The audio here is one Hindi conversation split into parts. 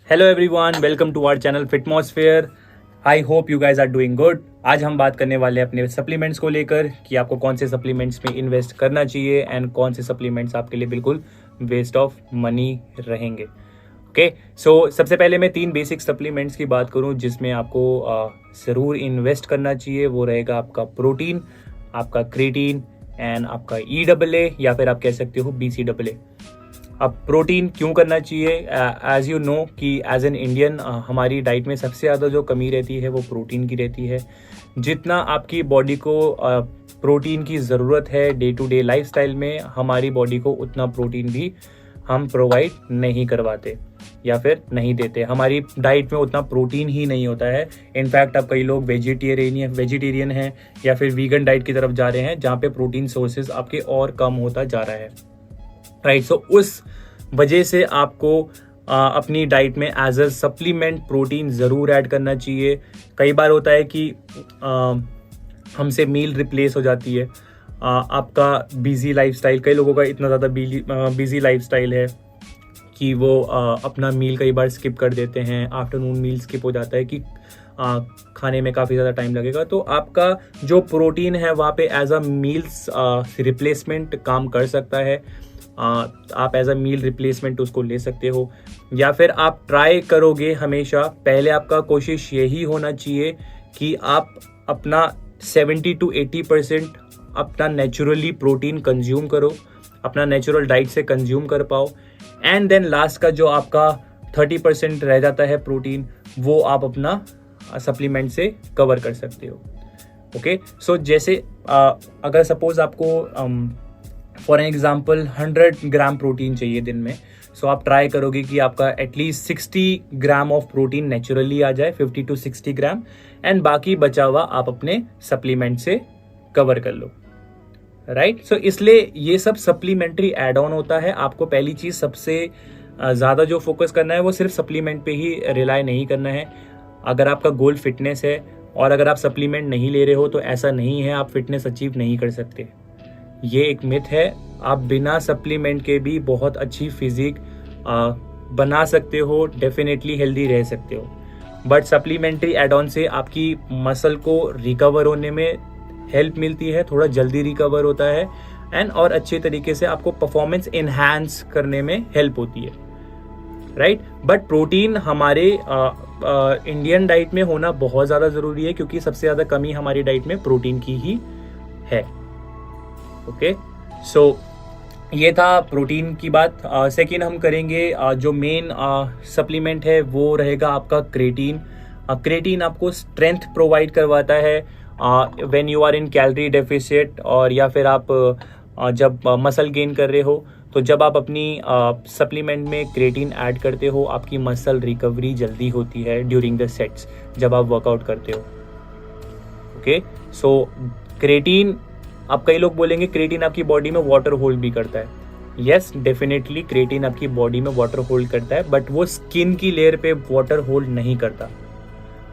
Hello everyone, welcome to our channel Fitmosphere. I hope you guys are doing good. आज हम बात करने वाले हैं अपने सप्लीमेंट्स को लेकर कि आपको कौन से सप्लीमेंट्स में इन्वेस्ट करना चाहिए एंड कौन से सप्लीमेंट्स आपके लिए बिल्कुल वेस्ट ऑफ मनी रहेंगे। ओके, सो सबसे पहले मैं 3 बेसिक सप्लीमेंट्स की बात करूं जिसमें आपको ज़रूर इन्वेस्ट करना चाहिए। वो रहेगा आपका प्रोटीन, आपका क्रेटीन एंड आपका EAA या फिर आप कह सकते हो BCAA। अब प्रोटीन क्यों करना चाहिए? एज यू नो कि एज एन इंडियन हमारी डाइट में सबसे ज़्यादा जो कमी रहती है वो प्रोटीन की रहती है। जितना आपकी बॉडी को प्रोटीन की ज़रूरत है डे टू डे लाइफस्टाइल में, हमारी बॉडी को उतना प्रोटीन भी हम प्रोवाइड नहीं करवाते या फिर नहीं देते। हमारी डाइट में उतना प्रोटीन ही नहीं होता है। इनफैक्ट अब कई लोग वेजिटेरियन हैं या फिर वीगन डाइट की तरफ जा रहे हैं जहाँ पे प्रोटीन सोर्सेज आपके और कम होता जा रहा है। राइट, सो उस वजह से आपको अपनी डाइट में एज अ सप्लीमेंट प्रोटीन ज़रूर ऐड करना चाहिए। कई बार होता है कि हमसे मील रिप्लेस हो जाती है। आपका बिजी लाइफस्टाइल, कई लोगों का इतना ज़्यादा बिजी लाइफस्टाइल है कि वो अपना मील कई बार स्किप कर देते हैं। आफ्टरनून मील स्किप हो जाता है कि खाने में काफ़ी ज़्यादा टाइम लगेगा। तो आपका जो प्रोटीन है वहाँ पे एज अ मील्स रिप्लेसमेंट काम कर सकता है। आप एज अ मील रिप्लेसमेंट उसको ले सकते हो या फिर आप ट्राई करोगे हमेशा। पहले आपका कोशिश यही होना चाहिए कि आप अपना 70 to 80% अपना नेचुरली प्रोटीन कंज्यूम करो, अपना नेचुरल डाइट से कंज्यूम कर पाओ। एंड देन लास्ट का जो आपका 30% रह जाता है प्रोटीन, वो आप अपना सप्लीमेंट से कवर कर सकते हो। ओके, सो जैसे अगर सपोज आपको फॉर एग्जाम्पल 100 ग्राम प्रोटीन चाहिए दिन में, सो आप ट्राई करोगे कि आपका at least 60 gram of protein naturally आ जाए, 50 to 60 ग्राम, एंड बाकी बचा हुआ आप अपने सप्लीमेंट से कवर कर लो। राइट, सो इसलिए ये सब सप्लीमेंट्री एड ऑन होता है। आपको पहली चीज़ सबसे ज़्यादा जो फोकस करना है वो सिर्फ सप्लीमेंट पे ही रिलाई नहीं करना है। अगर आपका गोल फिटनेस है और अगर आप सप्लीमेंट नहीं ले रहे हो तो ऐसा नहीं है आप फिटनेस अचीव नहीं कर सकते। ये एक मिथ है। आप बिना सप्लीमेंट के भी बहुत अच्छी फिजिक बना सकते हो, डेफिनेटली हेल्दी रह सकते हो। बट सप्लीमेंट्री एड ऑन से आपकी मसल को रिकवर होने में हेल्प मिलती है, थोड़ा जल्दी रिकवर होता है एंड और अच्छे तरीके से आपको परफॉर्मेंस इन्हांस करने में हेल्प होती है। राइट, बट प्रोटीन हमारे इंडियन डाइट में होना बहुत ज़्यादा ज़रूरी है क्योंकि सबसे ज़्यादा कमी हमारी डाइट में प्रोटीन की ही है। ओके, सो ये था प्रोटीन की बात। सेकेंड हम करेंगे जो मेन सप्लीमेंट है वो रहेगा आपका क्रेटीन। क्रेटीन आपको स्ट्रेंथ प्रोवाइड करवाता है when you are in calorie deficit, और या फिर आप जब मसल गेन कर रहे हो तो जब आप अपनी सप्लीमेंट में क्रेटीन ऐड करते हो आपकी मसल रिकवरी जल्दी होती है ड्यूरिंग द सेट्स जब आप वर्कआउट करते हो। ओके, सो क्रेटीन, अब कई लोग बोलेंगे क्रेटीन आपकी बॉडी में वाटर होल्ड भी करता है। यस, डेफिनेटली क्रेटीन आपकी बॉडी में वाटर होल्ड करता है, बट वो स्किन की लेयर पे वाटर होल्ड नहीं करता,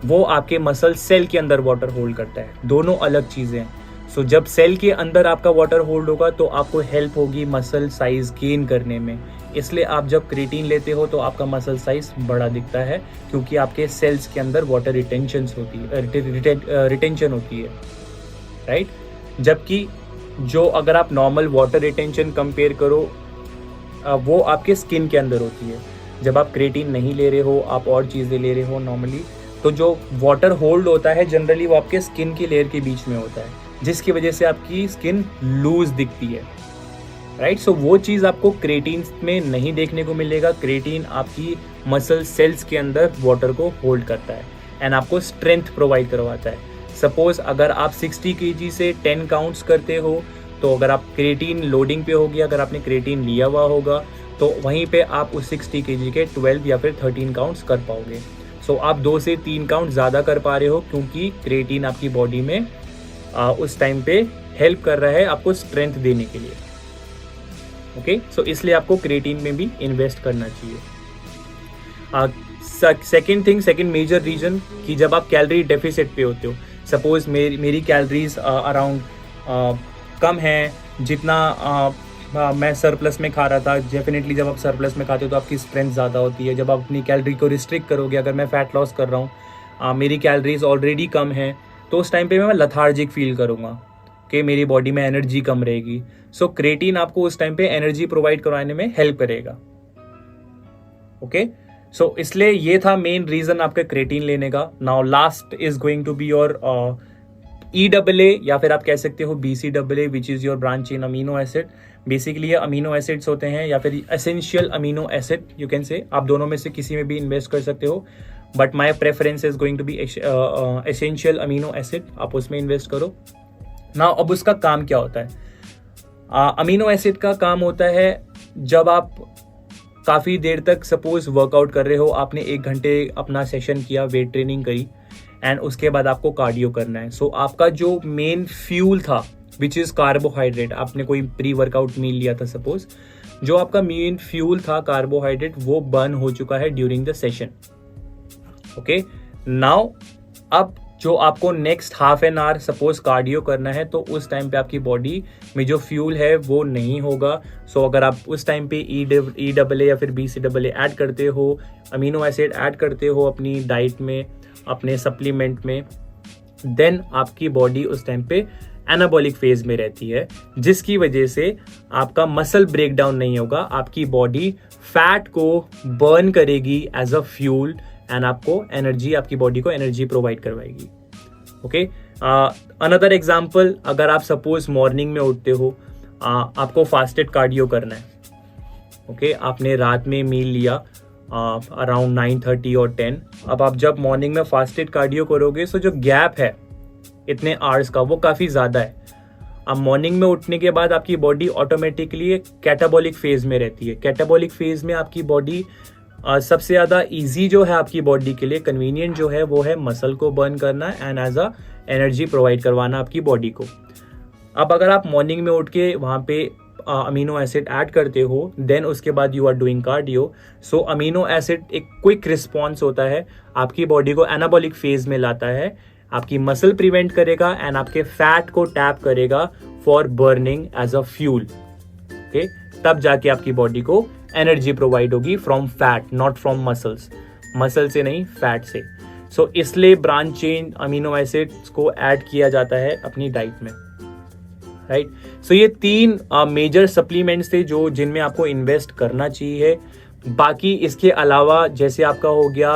वो आपके मसल सेल के अंदर वाटर होल्ड करता है। दोनों अलग चीज़ें हैं। सो जब सेल के अंदर आपका वाटर होल्ड होगा तो आपको हेल्प होगी मसल साइज गेन करने में। इसलिए आप जब क्रेटीन लेते हो तो आपका मसल साइज बड़ा दिखता है क्योंकि आपके सेल्स के अंदर वाटर रिटेंशन होती है। राइट, जबकि जो अगर आप नॉर्मल वाटर रिटेंशन कंपेयर करो वो आपके स्किन के अंदर होती है। जब आप क्रेटीन नहीं ले रहे हो, आप और चीज़ें ले रहे हो नॉर्मली, तो जो वाटर होल्ड होता है जनरली वो आपके स्किन की लेयर के बीच में होता है, जिसकी वजह से आपकी स्किन लूज दिखती है। राइट, सो वो चीज़ आपको क्रेटीन में नहीं देखने को मिलेगा। क्रेटीन आपकी मसल सेल्स के अंदर वाटर को होल्ड करता है एंड आपको स्ट्रेंथ प्रोवाइड करवाता है। सपोज अगर आप 60 kg से 10 काउंट्स करते हो तो अगर आप क्रेटीन लोडिंग पे होगी, अगर आपने क्रेटीन लिया हुआ होगा तो वहीं पे आप उस 60 kg के 12 या फिर 13 काउंट्स कर पाओगे। सो आप 2 से 3 काउंट ज़्यादा कर पा रहे हो क्योंकि क्रेटीन आपकी बॉडी में उस टाइम पे हेल्प कर रहा है आपको स्ट्रेंथ देने के लिए। ओके, सो इसलिए आपको क्रेटीन में भी इन्वेस्ट करना चाहिए। सेकेंड मेजर रीजन कि जब आप कैलोरी डेफिसिट पे होते हो, सपोज मेरी कैलोरीज अराउंड कम है जितना मैं सरप्लस में खा रहा था। डेफिनेटली जब आप सरप्लस में खाते हो तो आपकी स्ट्रेंथ ज़्यादा होती है। जब आप अपनी कैलोरी को रिस्ट्रिक्ट करोगे, अगर मैं फ़ैट लॉस कर रहा हूँ, मेरी कैलोरीज ऑलरेडी कम है, तो उस टाइम पे मैं लथार्जिक फील करूँगा कि मेरी बॉडी में एनर्जी कम रहेगी। सो क्रेटीन आपको उस टाइम पे एनर्जी प्रोवाइड करवाने में हेल्प करेगा। ओके, सो इसलिए ये था मेन रीज़न आपका क्रेटीन लेने का। Now last is going to be your EAA, या फिर आप कह सकते हो BCAA, which is your branch in amino acid. Basically ये अमीनो एसिड्स होते हैं या फिर essential amino acid you can say. आप दोनों में से किसी में भी इन्वेस्ट कर सकते हो, but my preference is going to be essential amino acid, आप उसमें इन्वेस्ट करो। ना अब उसका काम क्या होता है? अमीनो एसिड का काम होता है जब आप काफ़ी देर तक सपोज वर्कआउट कर रहे हो, आपने 1 घंटे अपना सेशन किया, वेट ट्रेनिंग करी, एंड उसके बाद आपको कार्डियो करना है। सो आपका जो मेन फ्यूल था विच इज़ कार्बोहाइड्रेट, आपने कोई प्री वर्कआउट मील लिया था सपोज, जो आपका मेन फ्यूल था कार्बोहाइड्रेट वो बर्न हो चुका है during the session. Okay, now अब जो आपको next half an hour suppose cardio करना है, तो उस टाइम पे आपकी बॉडी में जो फ्यूल है वो नहीं होगा। सो अगर आप उस टाइम पे EAA या फिर BCAA ऐड करते हो, अमीनो एसिड ऐड करते हो अपनी डाइट में, अपने सप्लीमेंट में, देन आपकी बॉडी उस टाइम पे एनाबॉलिक फेज में रहती है, जिसकी वजह से आपका मसल ब्रेकडाउन नहीं होगा। आपकी बॉडी फैट को बर्न करेगी एज अ फ्यूल एंड आपको एनर्जी, आपकी बॉडी को एनर्जी प्रोवाइड करवाएगी। ओके, अनदर एग्जांपल, अगर आप सपोज मॉर्निंग में उठते हो, आपको फास्टेड कार्डियो करना है। ओके, आपने रात में मील लिया अराउंड 9:30 और 10। अब आप जब मॉर्निंग में फास्टेड कार्डियो करोगे, सो जो गैप है इतने आवर्स का वो काफ़ी ज़्यादा है। अब मॉर्निंग में उठने के बाद आपकी बॉडी ऑटोमेटिकली एक कैटाबॉलिक फेज में रहती है। कैटाबॉलिक फेज में आपकी बॉडी सबसे ज़्यादा इजी जो है आपकी बॉडी के लिए, कन्वीनियंट जो है, वो है मसल को बर्न करना and as a energy provide करवाना आपकी बॉडी को। अब अगर आप मॉर्निंग में उठ के वहाँ पे अमीनो एसिड ऐड करते हो, देन उसके बाद you are doing cardio, so amino acid एक क्विक रिस्पॉन्स होता है, आपकी बॉडी को एनाबॉलिक फेज में लाता है, आपकी मसल प्रिवेंट करेगा एंड आपके फैट को टैप करेगा for burning as a fuel. Okay, तब जाके आपकी बॉडी को एनर्जी प्रोवाइड होगी from fat, not from muscles, muscle से नहीं, फैट से। सो इसलिए ब्रांच चेन अमीनो एसिड्स को ऐड किया जाता है अपनी डाइट में, राइट। सो ये 3 मेजर सप्लीमेंट्स थे जो जिनमें आपको इन्वेस्ट करना चाहिए। बाकी इसके अलावा जैसे आपका हो गया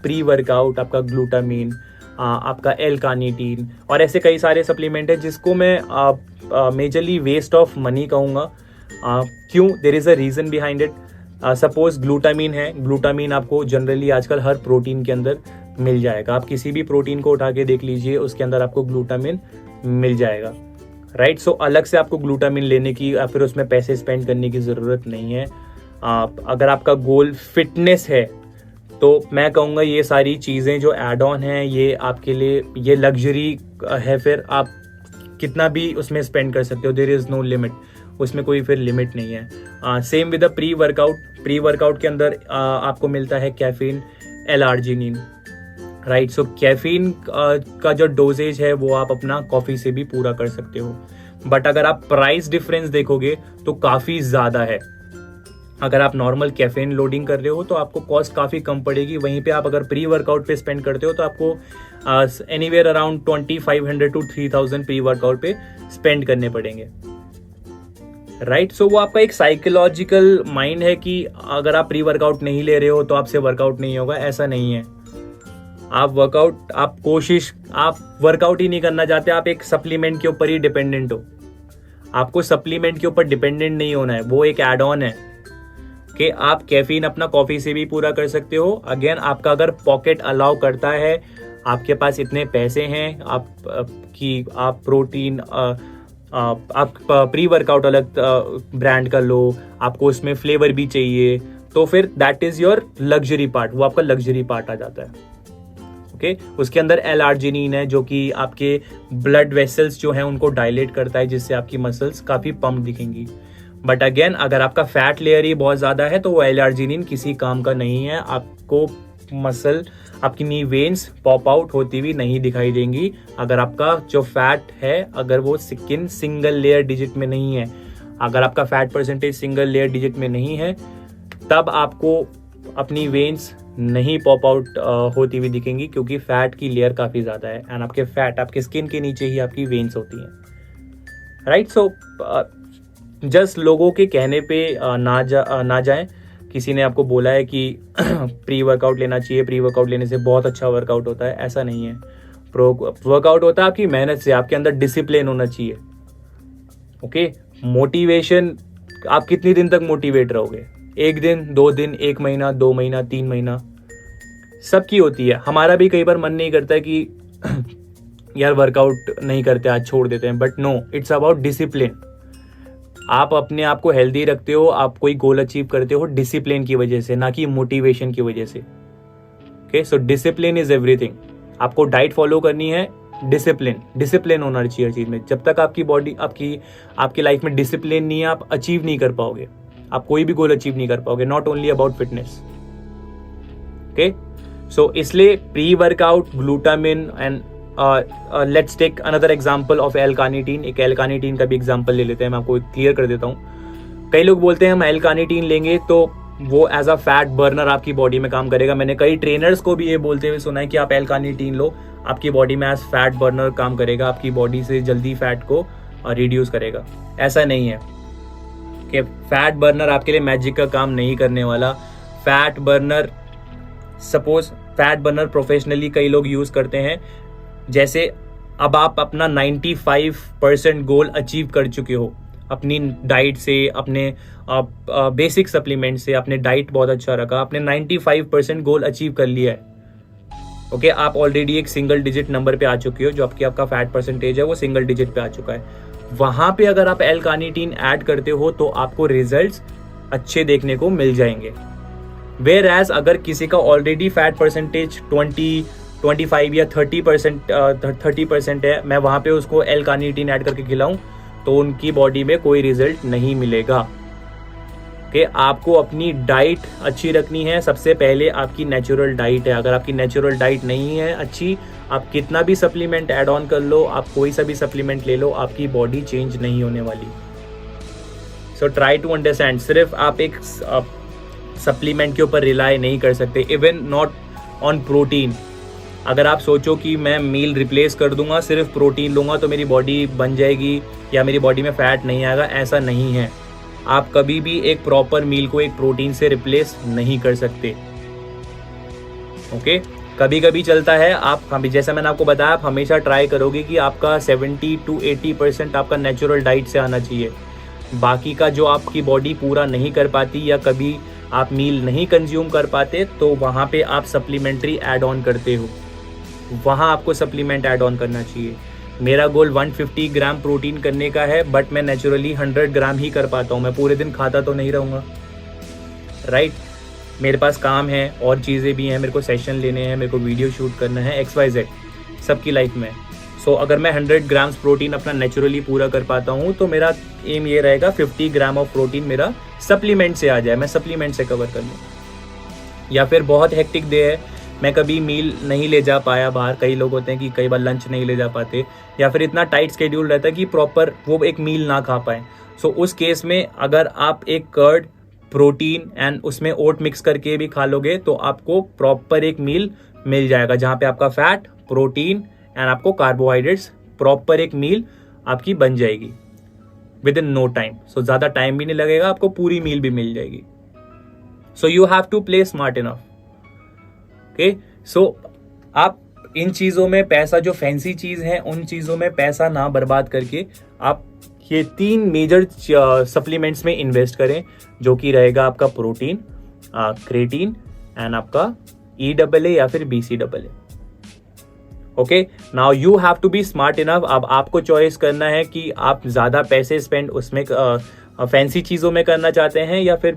प्री वर्कआउट, आपका ग्लूटामीन, आपका L-कार्निटीन, और ऐसे कई सारे सप्लीमेंट है जिसको मैं मेजरली वेस्ट ऑफ मनी कहूँगा। क्यों? There is a reason behind it. Suppose glutamine है, ग्लूटामीन आपको जनरली आजकल हर प्रोटीन के अंदर मिल जाएगा। आप किसी भी प्रोटीन को उठा के देख लीजिए, उसके अंदर आपको ग्लूटामीन मिल जाएगा, राइट। सो अलग से आपको ग्लूटामीन लेने की या फिर उसमें पैसे स्पेंड करने की ज़रूरत नहीं है। अगर आपका गोल फिटनेस है तो मैं कहूँगा ये सारी चीज़ें जो एड ऑन हैं ये आपके लिए ये लग्जरी है, फिर आप कितना भी उसमें स्पेंड कर सकते हो, देयर इज़ नो लिमिट, उसमें कोई फिर लिमिट नहीं है। Same with the pre workout, pre workout के अंदर आपको मिलता है कैफीन, L-आर्जिनिन, राइट। सो कैफीन का जो डोजेज है वो आप अपना कॉफ़ी से भी पूरा कर सकते हो, बट अगर आप प्राइस डिफरेंस देखोगे तो काफ़ी ज़्यादा है। अगर आप नॉर्मल कैफीन लोडिंग कर रहे हो तो आपको कॉस्ट काफ़ी कम पड़ेगी, वहीं पे आप अगर प्री वर्कआउट पे स्पेंड करते हो तो आपको anywhere around 2500 to 3000 pre workout पे स्पेंड करने पड़ेंगे, राइट। सो वो आपका एक साइकोलॉजिकल माइंड है कि अगर आप प्री वर्कआउट नहीं ले रहे हो तो आपसे वर्कआउट नहीं होगा, ऐसा नहीं है। आप वर्कआउट ही नहीं करना चाहते, आप एक सप्लीमेंट के ऊपर ही डिपेंडेंट हो। आपको सप्लीमेंट के ऊपर डिपेंडेंट नहीं होना है, वो एक एड ऑन है कि आप कैफीन अपना कॉफ़ी से भी पूरा कर सकते हो। अगेन आपका अगर पॉकेट अलाउ करता है, आपके पास इतने पैसे हैं आप प्रोटीन आप प्री वर्कआउट अलग ब्रांड का लो, आपको उसमें फ्लेवर भी चाहिए, तो फिर that is your luxury part, वो आपका लग्जरी पार्ट आ जाता है। ओके, उसके अंदर L-आर्जिनिन है जो कि आपके ब्लड वेसल्स जो हैं उनको डायलेट करता है, जिससे आपकी मसल्स काफ़ी पम्प दिखेंगी। बट अगेन अगर आपका फैट लेयर ही बहुत ज़्यादा है तो वो L-आर्जिनिन किसी काम का नहीं है, आपको मसल, आपकी नी वेन्स पॉप आउट होती हुई नहीं दिखाई देंगी। अगर आपका जो फैट है, अगर वो स्किन सिंगल लेयर डिजिट में नहीं है, अगर आपका fat percentage single layer digit में नहीं है तब आपको अपनी वेन्स नहीं पॉप आउट होती हुई दिखेंगी, क्योंकि फैट की लेयर काफ़ी ज़्यादा है एंड आपके स्किन के नीचे ही आपकी वेन्स होती हैं, राइट। सो जस्ट लोगों के कहने पे ना जाएं। किसी ने आपको बोला है कि प्री वर्कआउट लेना चाहिए, प्री वर्कआउट लेने से बहुत अच्छा वर्कआउट होता है, ऐसा नहीं है। वर्कआउट होता है आपकी मेहनत से, आपके अंदर डिसिप्लिन होना चाहिए। ओके, मोटिवेशन, आप कितनी दिन तक मोटिवेट रहोगे? 1 दिन, 2 दिन, 1 महीना, 2 महीना, 3 महीना, सबकी होती है। हमारा भी कई बार मन नहीं करता है कि यार वर्कआउट नहीं करते, आज छोड़ देते हैं, but no, it's about discipline. आप अपने आप को हेल्दी रखते हो, आप कोई गोल अचीव करते हो डिसिप्लिन की वजह से, ना कि मोटिवेशन की वजह से। Okay, so discipline is everything. आपको डाइट फॉलो करनी है, डिसिप्लिन होना चाहिए हर चीज में। जब तक आपकी बॉडी आपकी लाइफ में डिसिप्लिन नहीं है, आप अचीव नहीं कर पाओगे, आप कोई भी गोल अचीव नहीं कर पाओगे, not only about fitness. Okay, so इसलिए pre workout glutamine and let's take another example of L carnitine. एक एल-कार्निटीन का भी एग्जांपल ले लेते हैं, मैं आपको क्लियर कर देता हूँ। कई लोग बोलते हैं हम एल-कार्निटीन लेंगे तो वो एज अ फैट बर्नर आपकी बॉडी में काम करेगा। मैंने कई ट्रेनर्स को भी ये बोलते हुए सुना है कि आप एल-कार्निटीन लो, आपकी बॉडी में एज फैट बर्नर काम करेगा, आपकी बॉडी से जल्दी फैट को रिड्यूस करेगा। ऐसा नहीं है कि फैट बर्नर आपके लिए मैजिक का काम नहीं करने वाला। Fat burner, suppose fat burner professionally कई लोग यूज करते हैं। जैसे अब आप अपना 95% गोल अचीव कर चुके हो अपनी डाइट से, अपने बेसिक सप्लीमेंट से, अपने डाइट बहुत अच्छा रखा, आपने 95% गोल अचीव कर लिया है। ओके, आप ऑलरेडी एक सिंगल डिजिट नंबर पे आ चुके हो, जो आपका फैट परसेंटेज है वो सिंगल डिजिट पे आ चुका है। वहां पे अगर आप एल-कार्निटीन ऐड करते हो तो आपको रिजल्ट्स अच्छे देखने को मिल जाएंगे। वेयर एज अगर किसी का ऑलरेडी फैट परसेंटेज 25 या 30% है, मैं वहां पे उसको एल-कार्निटीन ऐड करके खिलाऊं तो उनकी बॉडी में कोई रिजल्ट नहीं मिलेगा। कि आपको अपनी डाइट अच्छी रखनी है। सबसे पहले आपकी नेचुरल डाइट है। अगर आपकी नेचुरल डाइट नहीं है अच्छी, आप कितना भी सप्लीमेंट ऐड ऑन कर लो, आप कोई सा भी सप्लीमेंट ले लो, आपकी बॉडी चेंज नहीं होने वाली। सो ट्राई टू अंडरस्टैंड, सिर्फ आप एक सप्लीमेंट के ऊपर रिलाई नहीं कर सकते, इवन नॉट ऑन प्रोटीन। अगर आप सोचो कि मैं मील रिप्लेस कर दूंगा, सिर्फ प्रोटीन लूंगा तो मेरी बॉडी बन जाएगी या मेरी बॉडी में फैट नहीं आएगा, ऐसा नहीं है। आप कभी भी एक प्रॉपर मील को एक प्रोटीन से रिप्लेस नहीं कर सकते। ओके, कभी कभी चलता है। आप जैसा मैंने आपको बताया, आप हमेशा ट्राई करोगे कि आपका 70 to 80% आपका नेचुरल डाइट से आना चाहिए। बाकी का जो आपकी बॉडी पूरा नहीं कर पाती या कभी आप मील नहीं कंज्यूम कर पाते, तो वहाँ पे आप सप्लीमेंट्री ऐड ऑन करते हो, वहाँ आपको सप्लीमेंट ऐड ऑन करना चाहिए। मेरा गोल 150 ग्राम प्रोटीन करने का है, बट मैं नेचुरली 100 ग्राम ही कर पाता हूँ। मैं पूरे दिन खाता तो नहीं रहूँगा, राइट। मेरे पास काम है और चीज़ें भी हैं, मेरे को सेशन लेने हैं, मेरे को वीडियो शूट करना है, XYZ सबकी लाइफ में। सो अगर मैं 100 ग्राम्स प्रोटीन अपना नेचुरली पूरा कर पाता हूँ, तो मेरा एम ये रहेगा 50 ग्राम ऑफ प्रोटीन मेरा सप्लीमेंट से आ जाए, मैं सप्लीमेंट से कवर कर लूँ। या फिर बहुत हेक्टिक डे है, मैं कभी मील नहीं ले जा पाया बाहर, कई लोग होते हैं कि कई बार लंच नहीं ले जा पाते, या फिर इतना टाइट स्केड्यूल रहता है कि प्रॉपर वो एक मील ना खा पाए। सो उस केस में अगर आप एक कर्ड, प्रोटीन एंड उसमें ओट मिक्स करके भी खा लोगे, तो आपको प्रॉपर एक मील मिल जाएगा, जहाँ पे आपका फैट, प्रोटीन एंड आपको कार्बोहाइड्रेट्स, प्रॉपर एक मील आपकी बन जाएगी विद इन नो टाइम। सो ज़्यादा टाइम भी नहीं लगेगा, आपको पूरी मील भी मिल जाएगी। So you have to play smart enough. Okay, so आप इन चीज़ों में पैसा, जो फैंसी चीज़ है उन चीज़ों में पैसा ना बर्बाद करके आप ये 3 मेजर सप्लीमेंट्स में इन्वेस्ट करें, जो कि रहेगा आपका प्रोटीन, क्रेटीन एंड आपका EAA या फिर BCAA। Okay, now you have to be smart enough. अब आपको चॉइस करना है कि आप ज़्यादा पैसे स्पेंड उसमें फैंसी चीज़ों में करना चाहते हैं, या फिर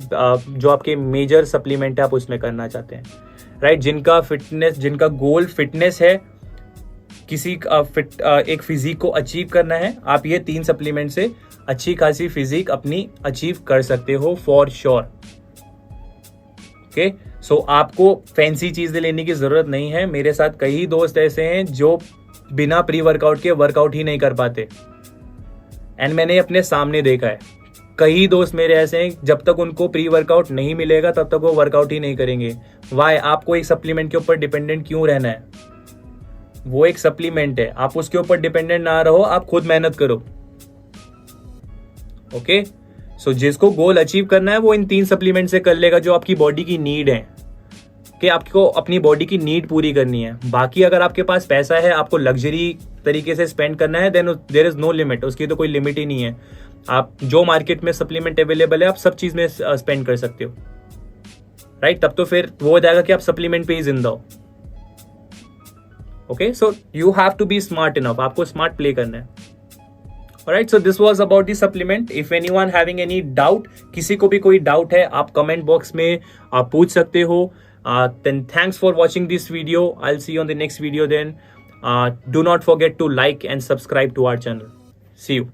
जो आपके मेजर सप्लीमेंट है आप उसमें करना चाहते हैं, राइट। जिनका गोल फिटनेस है, किसी एक फिजिक को अचीव करना है, आप ये 3 सप्लीमेंट से अच्छी खासी फिजिक अपनी अचीव कर सकते हो फॉर श्योर। ओके, सो आपको फैंसी चीजें लेने की जरूरत नहीं है। मेरे साथ कई दोस्त ऐसे हैं जो बिना प्री वर्कआउट के वर्कआउट ही नहीं कर पाते, एंड मैंने अपने सामने देखा है। कई दोस्त मेरे ऐसे हैं, जब तक उनको प्री वर्कआउट नहीं मिलेगा तब तक वो वर्कआउट ही नहीं करेंगे। वाई? आपको एक सप्लीमेंट के ऊपर डिपेंडेंट क्यों रहना है? वो एक सप्लीमेंट है, आप उसके ऊपर डिपेंडेंट ना रहो, आप खुद मेहनत करो। ओके, सो जिसको गोल अचीव करना है वो इन 3 सप्लीमेंट से कर लेगा जो आपकी बॉडी की नीड है, कि आपको अपनी बॉडी की नीड पूरी करनी है। बाकी अगर आपके पास पैसा है, आपको लग्जरी तरीके से स्पेंड करना है, then there is no limit, उसकी तो कोई लिमिट ही नहीं है। आप जो मार्केट में सप्लीमेंट अवेलेबल है आप सब चीज में स्पेंड कर सकते हो, राइट? तब तो फिर वो हो जाएगा कि आप सप्लीमेंट पे ही जिंदा हो। Okay, so you have to be smart enough, आपको स्मार्ट प्ले करना है। Alright, so this was about the supplement. If anyone having any doubt, किसी को भी कोई डाउट है आप कमेंट बॉक्स में आप पूछ सकते हो। Then thanks for watching this video. I'll see you on the next video then. Do not forget to like and subscribe to our channel. See you.